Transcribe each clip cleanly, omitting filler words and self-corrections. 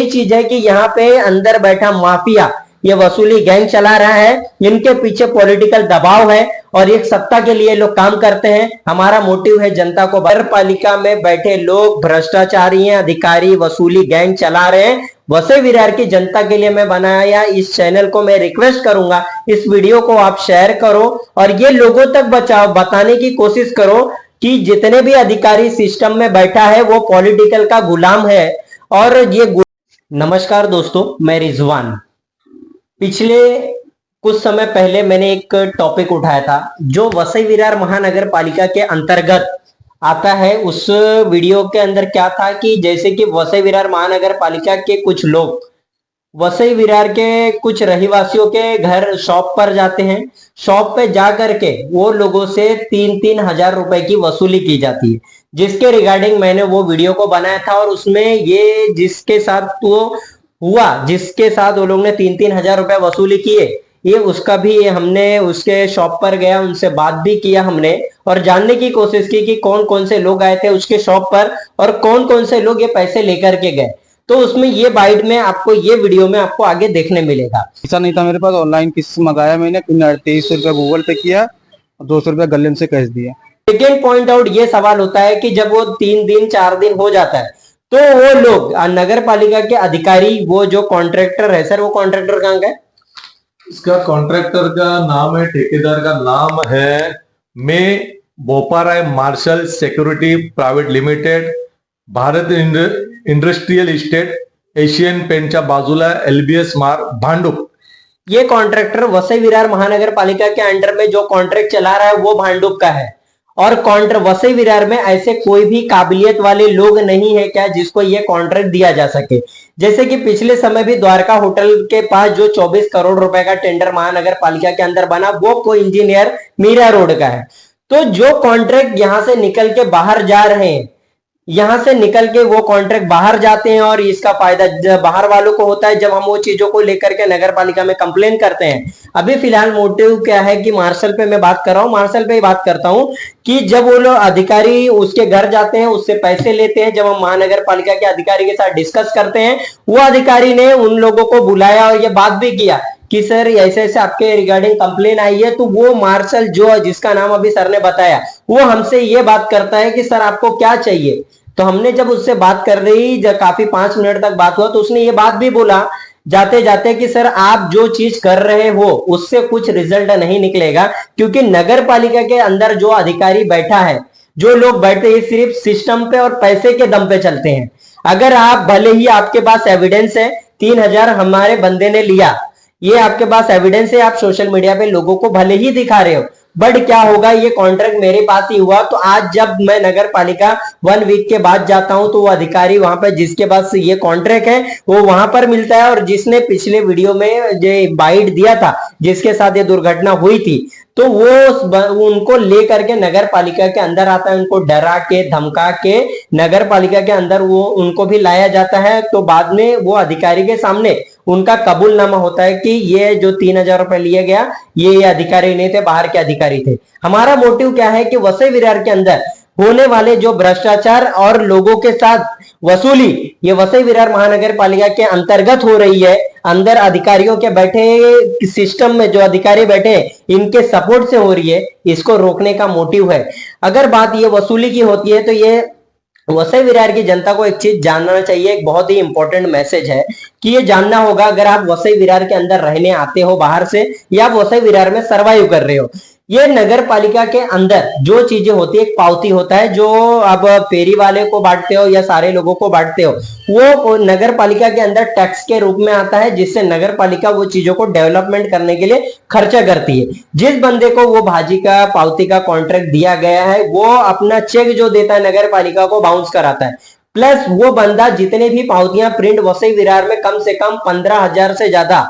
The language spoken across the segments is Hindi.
यही चीज है कि यहाँ पे अंदर बैठा माफिया ये वसूली गैंग चला रहा है, इनके पीछे पॉलिटिकल दबाव है और एक सत्ता के लिए लोग काम करते हैं। हमारा मोटिव है जनता को, नगर पालिका में बैठे लोग भ्रष्टाचारी हैं, अधिकारी वसूली गैंग चला रहे हैं। वसई विरार की जनता के लिए मैं बनाया इस चैनल को। मैं रिक्वेस्ट करूंगा इस वीडियो को आप शेयर करो और ये लोगों तक बताने की कोशिश करो कि जितने भी अधिकारी सिस्टम में बैठा है वो पॉलिटिकल का गुलाम है। और ये नमस्कार दोस्तों, मैं रिजवान। पिछले कुछ समय पहले मैंने एक टॉपिक उठाया था जो वसई विरार महानगर पालिका के अंतर्गत आता है। उस वीडियो के अंदर क्या था कि जैसे कि वसई विरार महानगर पालिका के कुछ लोग वसई विरार के कुछ रहिवासियों के घर शॉप पर जाते हैं, शॉप पे जा करके वो लोगों से 3-3 हजार रुपए की वसूली की जाती है, जिसके रिगार्डिंग मैंने वो वीडियो को बनाया था। और उसमें ये जिसके साथ वो हुआ, जिसके साथ वो लोग ने 3-3 हजार रुपए वसूली किए, ये उसका भी हमने उसके शॉप पर गया, उनसे बात भी किया हमने और जानने की कोशिश की कि कौन कौन से लोग आए थे उसके शॉप पर और कौन कौन से लोग ये पैसे लेकर के गए। तो उसमें ये बाइट में आपको, ये वीडियो में आपको आगे देखने मिलेगा। पैसा नहीं था मेरे पास, ऑनलाइन किसी से मंगाया मैंने, 2300 रुपया गूगल पे किया, 200 रुपया गल्ले से कैश दिया। सेकेंड पॉइंट आउट ये सवाल होता है कि जब वो 3 दिन 4 दिन हो जाता है तो वो लोग नगर पालिका के अधिकारी, वो जो कॉन्ट्रैक्टर है, सर वो कॉन्ट्रैक्टर कहाँ का है? इसका कॉन्ट्रैक्टर का नाम है, ठेकेदार का नाम है में Boparai marshal security private limited, Bharat industrial estate, Asian पेंटच्या बाजूला एलबीएस मार्ग, भांडुप। ये कॉन्ट्रैक्टर वसई विरार महानगर पालिका के अंडर में जो कॉन्ट्रैक्ट चला रहा है वो भांडुप का है। और वसई विरार में ऐसे कोई भी काबिलियत वाले लोग नहीं है क्या जिसको ये कॉन्ट्रैक्ट दिया जा सके। जैसे कि पिछले समय भी द्वारका होटल के पास जो 24 करोड़ रुपए का टेंडर महानगर पालिका के अंदर बना, वो को इंजीनियर मीरा रोड का है। तो जो कॉन्ट्रैक्ट यहां से निकल के बाहर जा रहे हैं, यहां से निकल के वो कॉन्ट्रैक्ट बाहर जाते हैं और इसका फायदा बाहर वालों को होता है जब हम वो चीजों को लेकर के नगर पालिका में कंप्लेन करते हैं। अभी फिलहाल मोटिव क्या है कि मार्शल पे मैं बात कर रहा हूं, मार्शल पे ही बात करता हूं कि जब वो लोग अधिकारी उसके घर जाते हैं, उससे पैसे लेते हैं, जब हम महानगर पालिका के अधिकारी के साथ डिस्कस करते हैं, वो अधिकारी ने उन लोगों को बुलाया और ये बात भी किया कि सर ऐसे ऐसे आपके रिगार्डिंग कंप्लेन आई है। तो वो मार्शल जो जिसका नाम अभी सर ने बताया, वो हमसे ये बात करता है कि सर आपको क्या चाहिए। तो हमने जब उससे बात कर रही, जब काफी 5 मिनट तक बात हुआ, तो उसने ये बात भी बोला जाते जाते कि सर आप जो चीज कर रहे हो उससे कुछ रिजल्ट नहीं निकलेगा, क्योंकि नगर पालिका के अंदर जो अधिकारी बैठा है, जो लोग बैठे हैं, सिर्फ सिस्टम पे और पैसे के दम पे चलते हैं। अगर आप भले ही आपके पास एविडेंस है, 3 हजार हमारे बंदे ने लिया, ये आपके पास एविडेंस है, आप सोशल मीडिया पे लोगों को भले ही दिखा रहे हो, बट क्या होगा, ये कॉन्ट्रैक्ट मेरे पास ही हुआ। तो आज जब मैं नगर पालिका 1 वीक के बाद जाता हूं तो वो अधिकारी वहां पर जिसके पास ये कॉन्ट्रैक्ट है वो वहां पर मिलता है, और जिसने पिछले वीडियो में जो बाइट दिया था, जिसके साथ ये दुर्घटना हुई थी, तो वो उनको लेकर के नगर पालिका के अंदर आता है, उनको डरा के धमका के नगर पालिका के अंदर वो उनको भी लाया जाता है। तो बाद में वो अधिकारी के सामने उनका कबूलनामा होता है कि ये जो 3 हजार रुपए लिए गया, ये अधिकारी नहीं थे, बाहर के अधिकारी थे। हमारा मोटिव क्या है कि वसई विरार के अंदर होने वाले जो भ्रष्टाचार और लोगों के साथ वसूली, ये वसई विरार महानगर पालिका के अंतर्गत हो रही है। अंदर अधिकारियों के बैठे सिस्टम में जो अधिकारी बैठे इनके सपोर्ट से हो रही है, इसको रोकने का मोटिव है। अगर बात ये वसूली की होती है तो ये वसई विरार की जनता को एक चीज जानना चाहिए, एक बहुत ही इंपॉर्टेंट मैसेज है कि ये जानना होगा, अगर आप वसई विरार के अंदर रहने आते हो बाहर से, या आप वसई विरार में सर्वाइव कर रहे हो, ये नगर पालिका के अंदर जो चीजें होती है, एक पावती होता है जो आप फेरी वाले को बांटते हो या सारे लोगों को बांटते हो, वो नगर पालिका के अंदर टैक्स के रूप में आता है, जिससे नगर पालिका वो चीजों को डेवलपमेंट करने के लिए खर्चा करती है। जिस बंदे को वो भाजी का पावती का कॉन्ट्रैक्ट दिया गया है, वो अपना चेक जो देता है नगर पालिका को बाउंस कराता है, प्लस वो बंदा जितने भी पावतियां प्रिंट वसई विरार में कम से कम 15,000 से ज्यादा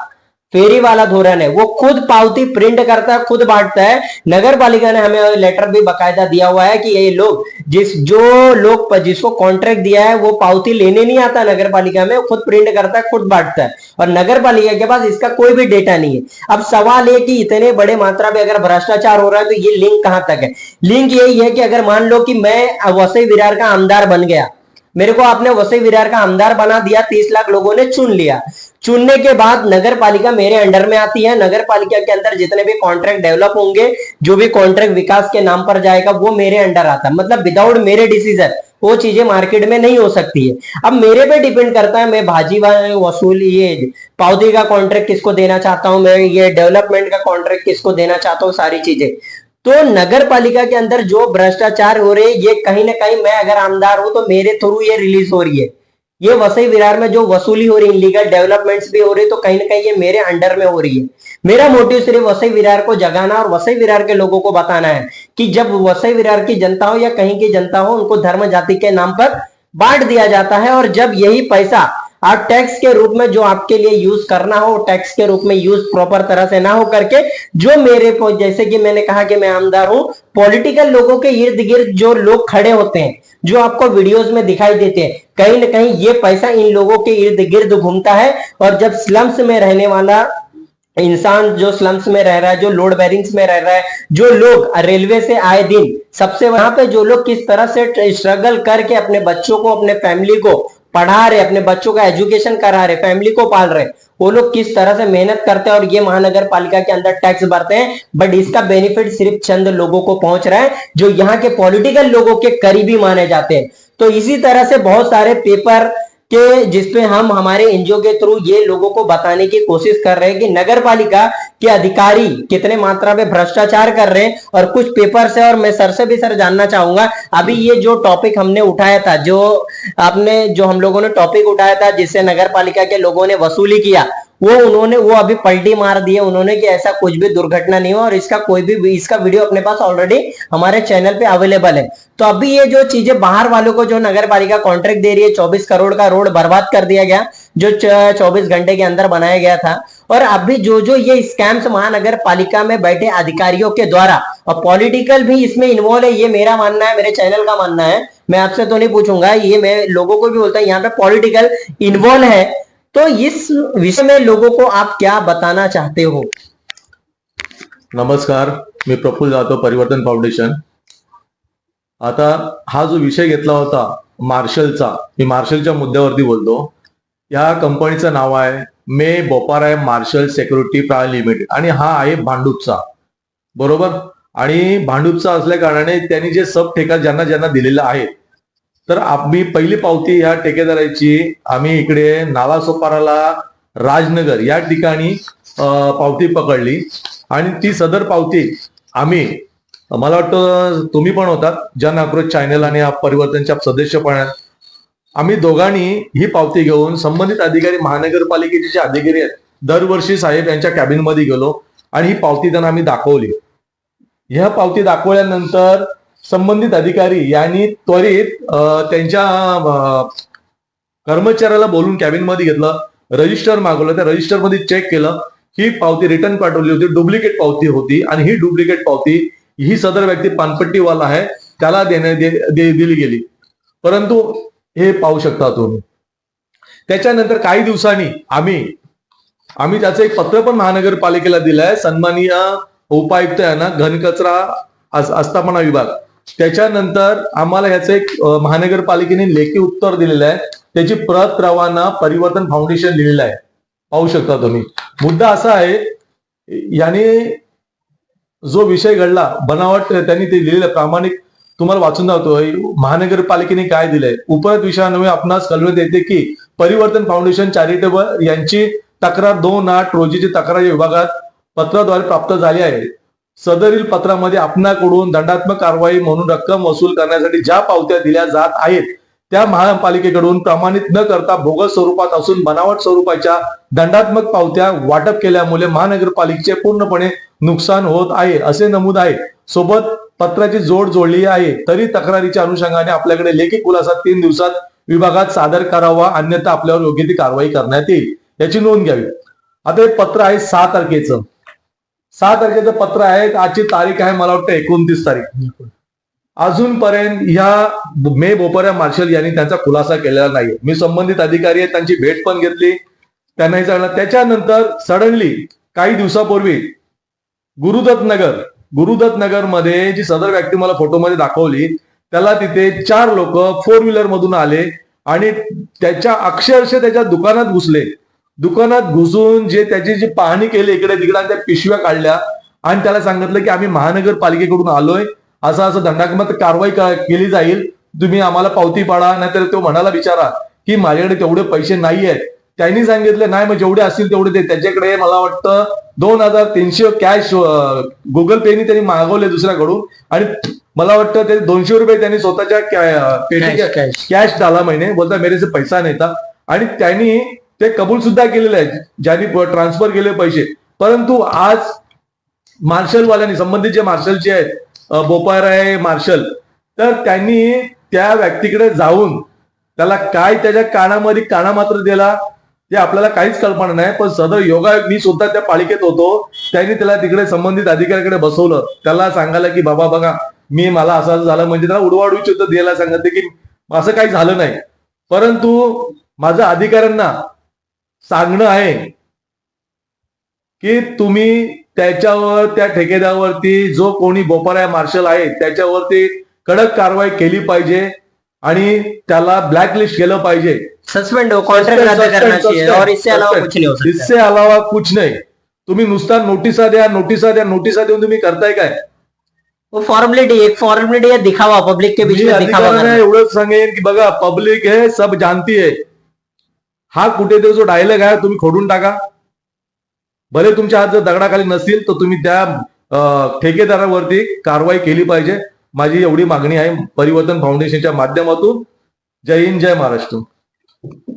फेरी वाला धोरण है, वो खुद पावती प्रिंट करता है, खुद बांटता है। नगर पालिका ने हमें लेटर भी बकायदा दिया हुआ है कि ये लोग जिसको कॉन्ट्रैक्ट दिया है वो पावती लेने नहीं आता नगर पालिका में, खुद प्रिंट करता है, खुद बांटता है, और नगर पालिका के पास इसका कोई भी डेटा नहीं है। अब सवाल है कि इतने बड़े मात्रा में अगर भ्रष्टाचार हो रहा है तो ये लिंक कहां तक है? लिंक यही है कि अगर मान लो कि मैं वसई विरार का आमदार बन गया, मेरे को आपने वसई विरार का आमदार बना दिया, 30 लाख लोगों ने चुन लिया। चुनने के बाद नगर पालिका मेरे अंडर में आती है। नगर पालिका के अंदर जितने भी कॉन्ट्रैक्ट डेवलप होंगे, जो भी कॉन्ट्रैक्ट विकास के नाम पर जाएगा, वो मेरे अंडर आता है। मतलब विदाउट मेरे डिसीजन वो चीजें मार्केट में नहीं हो सकती है। अब मेरे पे डिपेंड करता है, मैं भाजी वसूल ये पावती का कॉन्ट्रैक्ट किसको देना चाहता हूं, मैं ये डेवलपमेंट का कॉन्ट्रैक्ट किसको देना चाहता हूं, सारी चीजें। तो नगर पालिका के अंदर जो भ्रष्टाचार हो रहे, ये कहीं ना कहीं मैं अगर आमदार हूं तो मेरे थ्रू ये रिलीज हो रही है। ये वसई विरार में जो वसूली हो रही, इलीगल डेवलपमेंट्स भी हो रही, तो कहीं ना कहीं ये मेरे अंडर में हो रही है। मेरा मोटिव सिर्फ वसई विरार को जगाना और वसई विरार के लोगों को बताना है कि जब वसई विरार की जनता हो या कहीं की जनता हो, उनको धर्म जाति के नाम पर बांट दिया जाता है। और जब यही पैसा आप टैक्स के रूप में जो आपके लिए यूज करना हो, टैक्स के रूप में यूज प्रॉपर तरह से ना हो करके, जो मेरे को, जैसे कि मैंने कहा कि मैं आमदार हूं, पॉलिटिकल लोगों के इर्द गिर्द जो लोग खड़े होते हैं, जो आपको वीडियोस में दिखाई देते हैं, कहीं ना कहीं ये पैसा इन लोगों के इर्द गिर्द घूमता है। और जब स्लम्स में रहने वाला इंसान, जो स्लम्स में रह रहा है, जो लोड बेरिंग्स में रह रहा है, जो लोग रेलवे से आए दिन सबसे वहां पे जो लोग किस तरह से स्ट्रगल करके अपने बच्चों को, अपने फैमिली को पढ़ा रहे, अपने बच्चों का एजुकेशन करा रहे, फैमिली को पाल रहे, वो लोग किस तरह से मेहनत करते हैं और ये महानगर पालिका के अंदर टैक्स भरते हैं। बट इसका बेनिफिट सिर्फ चंद लोगों को पहुंच रहा है, जो यहाँ के पॉलिटिकल लोगों के करीबी माने जाते हैं। तो इसी तरह से बहुत सारे पेपर के जिसपे हम हमारे एनजीओ के थ्रू ये लोगों को बताने की कोशिश कर रहे हैं कि नगर पालिका के अधिकारी कितने मात्रा में भ्रष्टाचार कर रहे हैं। और कुछ पेपर से, और मैं सर से भी सर जानना चाहूंगा, अभी ये जो टॉपिक हमने उठाया था, जो हम लोगों ने टॉपिक उठाया था जिससे नगर पालिका के लोगों ने वसूली किया, वो अभी पलटी मार दिए उन्होंने कि ऐसा कुछ भी दुर्घटना नहीं हुआ और इसका वीडियो अपने पास ऑलरेडी हमारे चैनल पे अवेलेबल है। तो अभी ये जो चीजें बाहर वालों को जो नगर पालिका कॉन्ट्रैक्ट दे रही है, 24 करोड़ का रोड बर्बाद कर दिया गया जो 24 घंटे के अंदर बनाया गया था। और अभी जो ये स्कैम्स महानगर पालिका में बैठे अधिकारियों के द्वारा, और पॉलिटिकल भी इसमें इन्वॉल्व है, ये मेरा मानना है, मेरे चैनल का मानना है, मैं आपसे तो नहीं पूछूंगा, ये मैं लोगों को भी बोलता हूं, यहाँ पे पॉलिटिकल इन्वॉल्व है। तो इस विषय में लोगों को आप क्या बताना चाहते हो? नमस्कार, मी प्रफुल्ल जाधव, परिवर्तन फाउंडेशन. आता हा जो विषय घेतला होता मार्शलचा, मी मार्शलच्या मुद्द्यावरती बोलतो. या कंपनीचं नाव आहे मे Boparai marshal security private limited आणि हा आहे भांडूपचा, बरोबर. आणि भांडूपचा असल्या कारणाने त्यांनी जे सब ठेका ज्यांना ज्यांना दिलेला आहे, तर आम्ही पहिली पावती या ठेकेदाराची आम्ही इकडे नालासोपाराला राजनगर या ठिकाणी पावती पकडली आणि ती सदर पावती आम्ही, मला वाटतं तुम्ही पण होतात, जन आक्रोश चॅनल आणि परिवर्तनच्या सदस्य पण, आम्ही दोघांनी ही पावती घेऊन संबंधित अधिकारी, महानगरपालिकेचे जे अधिकारी आहेत, दरवर्षी साहेब यांच्या कॅबिन मध्ये गेलो आणि ही पावती त्यांना आम्ही दाखवली. ह्या पावती दाखवल्यानंतर संबंधित अधिकारी यांनी त्वरित त्यांच्या कर्मचाऱ्याला बोलून कॅबिन मध्ये घेतलं, रजिस्टर मागवलं, त्या रजिस्टर मध्ये चेक केलं, ही पावती रिटर्न पाठवली होती, डुप्लिकेट पावती होती आणि ही डुप्लिकेट पावती ही सदर व्यक्ती पानपट्टीवाला आहे त्याला दिली गेली. परंतु हे पाहू शकता तुम्ही. त्याच्यानंतर काही दिवसांनी आम्ही त्याचं एक पत्र पण महानगरपालिकेला दिलंय, सन्माननीय उपायुक्त यांना, घनकचरा आस्थापना विभाग. त्याच्यानंतर आम्हाला ह्याचं एक महानगरपालिकेने लेखी उत्तर दिलेलं आहे, त्याची प्रत रवाना परिवर्तन फाउंडेशन लिहिलेलं आहे, पाहू शकता तुम्ही. मुद्दा असा आहे, याने जो विषय घडला, बनावट त्यांनी ते लिहिलेलं प्रामाणिक, तुम्हाला वाचून दाखवतोय महानगरपालिकेने काय दिलंय. उपरोक्त विषयामुळे आपणास कळवण्यात येते की परिवर्तन फाउंडेशन चॅरिटेबल यांची तक्रार 2/8 रोजीची तक्रार विभागात पत्राद्वारे प्राप्त झाली आहे. सदरील पत्रामध्ये आपणाकडून दंडात्मक कारवाई म्हणून रक्कम वसूल करण्यासाठी ज्या पावत्या दिल्या जात आहेत त्या महापालिकेकडून प्रमाणित न करता बोगस स्वरूपात असून बनावट स्वरूपाच्या दंडात्मक पावत्या वाटप केल्यामुळे महानगरपालिकेचे पूर्णपणे नुकसान होत आहे असे नमूद आहे. सोबत पत्राची जोड जोडली आहे. तरी तक्रारीच्या अनुषंगाने आपल्याकडे लेखी खुलासा 3 दिवसात विभागात सादर करावा, अन्यथा आपल्यावर योग्य ती कारवाई करण्यात येईल, याची नोंद घ्यावी. आता हे पत्र आहे 6 तारखेचं. 6 तारखेचं पत्र आहे. आजची तारीख आहे मला वाटतं 29 तारीख. अजूनपर्यंत ह्या मे बोपाराय मार्शल यांनी त्यांचा खुलासा केलेला नाही. मी संबंधित अधिकारी आहेत त्यांची भेट पण घेतली, त्यांनाही सांगितलं. त्याच्यानंतर सडनली काही दिवसापूर्वी गुरुदत्त नगर मध्ये जी सदर व्यक्ती मला फोटोमध्ये दाखवली, त्याला तिथे 4 लोक 4 व्हीलर मधून आले आणि त्याच्या अक्षरशः त्याच्या दुकानात घुसले. दुकानात घुसून जे त्याची जी पाहणी केली इकडे तिकडे आणि त्या पिशव्या काढल्या आणि त्याला सांगितलं की आम्ही महानगरपालिकेकडून आलोय, असं दंडात्मक कारवाई केली जाईल, तुम्ही आम्हाला पावती पाडा. नाहीतर तो म्हणाला विचारा की माझ्याकडे तेवढे पैसे नाही आहेत. त्यांनी सांगितलं नाही मग जेवढे असतील तेवढे दे. त्याच्याकडे मला वाटतं 2,300 कॅश गुगल पेनी त्यांनी मागवले दुसऱ्याकडून आणि मला वाटतं ते 200 रुपये त्यांनी स्वतःच्या पेटी कॅश डाला महिने बोलता मेरे से पैसा नाही था. आणि त्यांनी ते कबूल सुद्धा केलेले आहे ज्यांनी ट्रान्सफर केले पैसे. परंतु आज मार्शलवाल्यांनी संबंधित जे मार्शलचे आहेत बोपाराय मार्शल, तर त्यांनी त्या व्यक्तीकडे जाऊन त्याला काय त्याच्या कानामध्ये कानामात्र दिला ते आपल्याला काहीच कल्पना नाही. पण सदर योगायोग मी सुद्धा त्या पालिकेत होतो, त्यांनी त्याला तिकडे संबंधित अधिकाऱ्याकडे बसवलं. त्याला सांगायला की बाबा बघा मला असं झालं, म्हणजे त्याला उडवाउडवीची उत्तर द्यायला सांगितलं की असं काही झालं नाही. परंतु माझं अधिकाऱ्यांना सांगणं आहे की तुम्ही त्याच्यावर त्या ठेकेदारावरती जो कोणी बोपाराय मार्शल आहे त्याच्यावरती कडक कारवाई केली पाहिजे आणि त्याला ब्लॅकलिस्ट केलं पाहिजे. सस्पेंड हो, कॉन्ट्रैक्ट रद्द करना चाहिए और इससे अलावा कुछ नहीं हो सकता. इससे अलावा कुछ नाही. तुम्ही नुसता नोटिसा देऊन तुम्ही करताय काय? वो फॉर्मेलिटी, एक फॉर्मेलिटी है, दिखावा, पब्लिक के बीच में दिखावा करना. एवढंच सांगेन की बघा पब्लिक है सब जानती है. हा कुठेतरी जो डायलॉग आहे तुम्ही खोडून टाका. भले तुमच्या हात जर दगडाखाली नसतील तर तुम्ही त्या ठेकेदारावरती कारवाई केली पाहिजे. माझी एवढी मागणी आहे परिवर्तन फाउंडेशनच्या माध्यमातून. जय हिंद, जय महाराष्ट्र.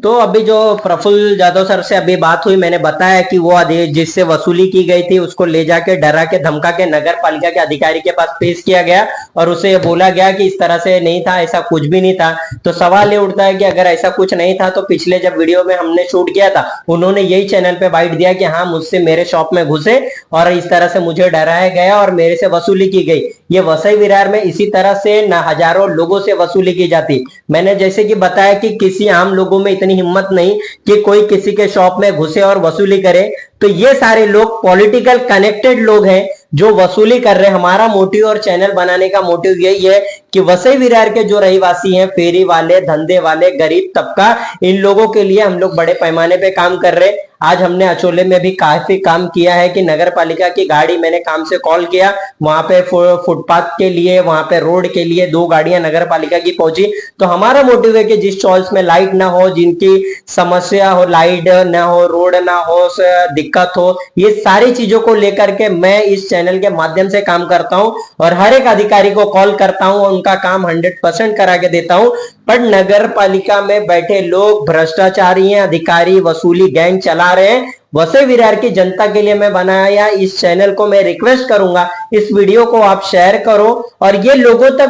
तो अभी जो प्रफुल्ल जाधव सर से अभी बात हुई, मैंने बताया कि वो जिससे वसूली की गई थी उसको ले जाके डरा के धमका के नगर पालिका के अधिकारी के पास पेश किया गया और उसे बोला गया कि इस तरह से नहीं था, ऐसा कुछ भी नहीं था. तो सवाल ये उठता है कि अगर ऐसा कुछ नहीं था तो पिछले जब वीडियो में हमने शूट किया था उन्होंने यही चैनल पे बाइट दिया कि हाँ मुझसे मेरे शॉप में घुसे और इस तरह से मुझे डराया गया और मेरे से वसूली की गई. ये वसई विरार में इसी तरह से न हजारों लोगों से वसूली की जाती. मैंने जैसे कि बताया कि किसी आम लोगों में इतनी हिम्मत नहीं कि कोई किसी के शॉप में घुसे और वसूली करे. तो ये सारे लोग पॉलिटिकल कनेक्टेड लोग हैं जो वसूली कर रहे हैं. हमारा मोटिव और चैनल बनाने का मोटिव यही है कि वसई विरार के जो रहीवासी हैं, फेरी वाले, धंधे वाले, गरीब तबका, इन लोगों के लिए हम लोग बड़े पैमाने पे काम कर रहे हैं. आज हमने अचोले में भी काफी काम किया है कि नगर पालिका की गाड़ी, मैंने काम से कॉल किया, वहां पे फुटपाथ के लिए, वहां पे रोड के लिए 2 गाड़ियां नगर पालिका की पहुंची. तो हमारा मोटिव है कि जिस चॉइस में लाइट ना हो, जिनकी समस्या हो, लाइट ना हो, रोड ना हो, दिक्कत हो, ये सारी चीजों को लेकर के मैं इस चैनल के माध्यम से काम करता हूं और हर एक अधिकारी को कॉल करता हूं और उनका काम 100% करा के देता हूं. पर नगर पालिका में बैठे लोग भ्रष्टाचारी हैं, अधिकारी वसूली गैंग चला रहे हैं. वसई विरार की जनता के लिए मैं बनाया इस चैनल को. मैं रिक्वेस्ट करूंगा इस वीडियो को आप शेयर करो और ये लोगों तक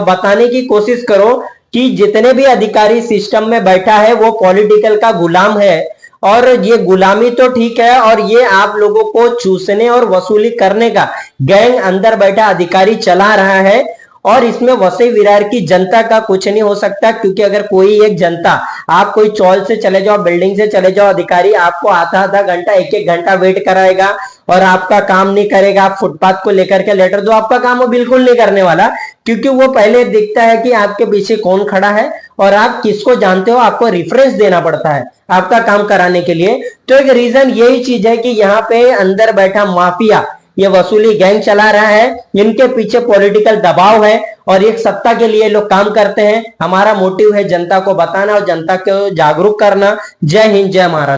बताने की कोशिश करो कि जितने भी अधिकारी सिस्टम में बैठा है वो पॉलिटिकल का गुलाम है. और ये गुलामी तो ठीक है, और ये आप लोगों को चूसने और वसूली करने का गैंग अंदर बैठा अधिकारी चला रहा है. और इसमें वसई विरार की जनता का कुछ नहीं हो सकता, क्योंकि अगर कोई एक जनता, आप कोई चौल से चले जाओ, बिल्डिंग से चले जाओ, अधिकारी आपको आधा घंटा, 1 घंटा वेट कराएगा और आपका काम नहीं करेगा. आप फुटपाथ को लेकर के लेटर दो, आपका काम वो बिल्कुल नहीं करने वाला, क्योंकि वो पहले दिखता है कि आपके पीछे कौन खड़ा है और आप किसको जानते हो. आपको रेफरेंस देना पड़ता है आपका काम कराने के लिए. तो एक रीजन यही चीज है कि यहाँ पे अंदर बैठा माफिया, ये वसूली गैंग चला रहा है. इनके पीछे पॉलिटिकल दबाव है और एक सत्ता के लिए लोग काम करते हैं. हमारा मोटिव है जनता को बताना और जनता को जागरूक करना. जय हिंद, जय महाराष्ट्र.